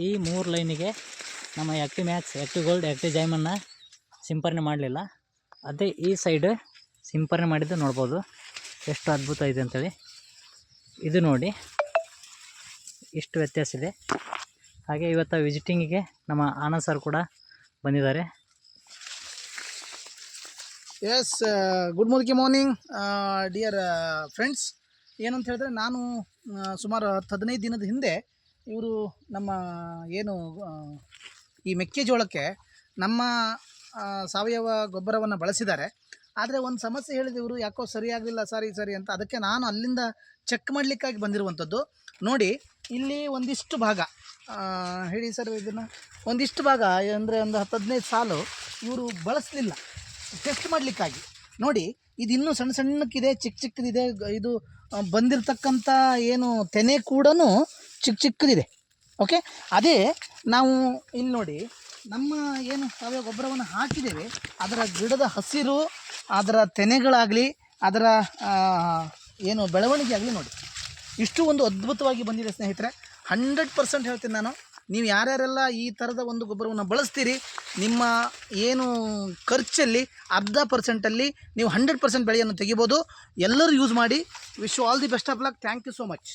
ಈ 3 ಲೈನಿಗೆ ನಮ್ಮ active max, active gold, active ಜೈಮನ್ನ ಸಿಂಪರಣೆ ಮಾಡಲಿಲ್ಲ. ಅದೇ ಈ ಸೈಡ್ ಸಿಂಪರಣೆ ಮಾಡಿದ್ದು ನೋಡ್ಬೋದು ಎಷ್ಟು ಅದ್ಭುತ ಇದೆ ಅಂಥೇಳಿ. ಇದು ನೋಡಿ ಇಷ್ಟು ವ್ಯತ್ಯಾಸ ಇದೆ. ಹಾಗೆ ಇವತ್ತು ವಿಸಿಟಿಂಗಿಗೆ ನಮ್ಮ ಆನಂದ್ ಸರ್ ಕೂಡ ಬಂದಿದ್ದಾರೆ. Yes, good morning dear friends. ಏನಂತ ಹೇಳಿದ್ರೆ, ನಾನು ಸುಮಾರು 15 ದಿನದ ಹಿಂದೆ ಇವರು ನಮ್ಮ ಏನು ಈ ಮೆಕ್ಕೆಜೋಳಕ್ಕೆ ನಮ್ಮ ಸಾವಯವ ಗೊಬ್ಬರವನ್ನು ಬಳಸಿದ್ದಾರೆ. ಆದರೆ ಒಂದು ಸಮಸ್ಯೆ ಹೇಳಿದ ಇವರು, ಯಾಕೋ ಸರಿಯಾಗಲಿಲ್ಲ ಸರಿ ಅಂತ. ಅದಕ್ಕೆ ನಾನು ಅಲ್ಲಿಂದ ಚೆಕ್ ಮಾಡಲಿಕ್ಕಾಗಿ ಬಂದಿರುವಂಥದ್ದು. ನೋಡಿ, ಇಲ್ಲಿ ಒಂದಿಷ್ಟು ಭಾಗ ಹೇಳಿ ಸರ್, ಇದನ್ನು ಒಂದಿಷ್ಟು ಭಾಗ ಅಂದರೆ ಒಂದು 10-15 ಸಾಲು ಇವರು ಬಳಸಲಿಲ್ಲ ಟೆಸ್ಟ್ ಮಾಡಲಿಕ್ಕಾಗಿ. ನೋಡಿ, ಇದು ಇನ್ನೂ ಸಣ್ಣಕ್ಕಿದೆ, ಚಿಕ್ಕದಿದೆ. ಇದು ಬಂದಿರತಕ್ಕಂಥ ಏನು ತೆನೆ ಕೂಡ ಚಿಕ್ಕದಿದೆ. ಓಕೆ, ಅದೇ ನಾವು ಇಲ್ಲಿ ನೋಡಿ ನಮ್ಮ ಏನು ಸಾವಯವ ಗೊಬ್ಬರವನ್ನು ಹಾಕಿದ್ದೇವೆ, ಅದರ ಗಿಡದ ಹಸಿರು, ಅದರ ತೆನೆಗಳಾಗಲಿ, ಅದರ ಏನು ಬೆಳವಣಿಗೆ ಆಗಲಿ ನೋಡಿ, ಇಷ್ಟು ಒಂದು ಅದ್ಭುತವಾಗಿ ಬಂದಿದೆ ಸ್ನೇಹಿತರೆ. 100% ಹೇಳ್ತೀನಿ ನಾನು. ನೀವು ಯಾರ್ಯಾರೆಲ್ಲ ಈ ಥರದ ಒಂದು ಗೊಬ್ಬರವನ್ನು ಬಳಸ್ತೀರಿ, ನಿಮ್ಮ ಏನು ಖರ್ಚಲ್ಲಿ 10% ನೀವು 100% ಬೆಳೆಯನ್ನು ತೆಗಿಬೋದು. ಎಲ್ಲರೂ ಯೂಸ್ ಮಾಡಿ. Wish you all the best of luck. Thank you so much.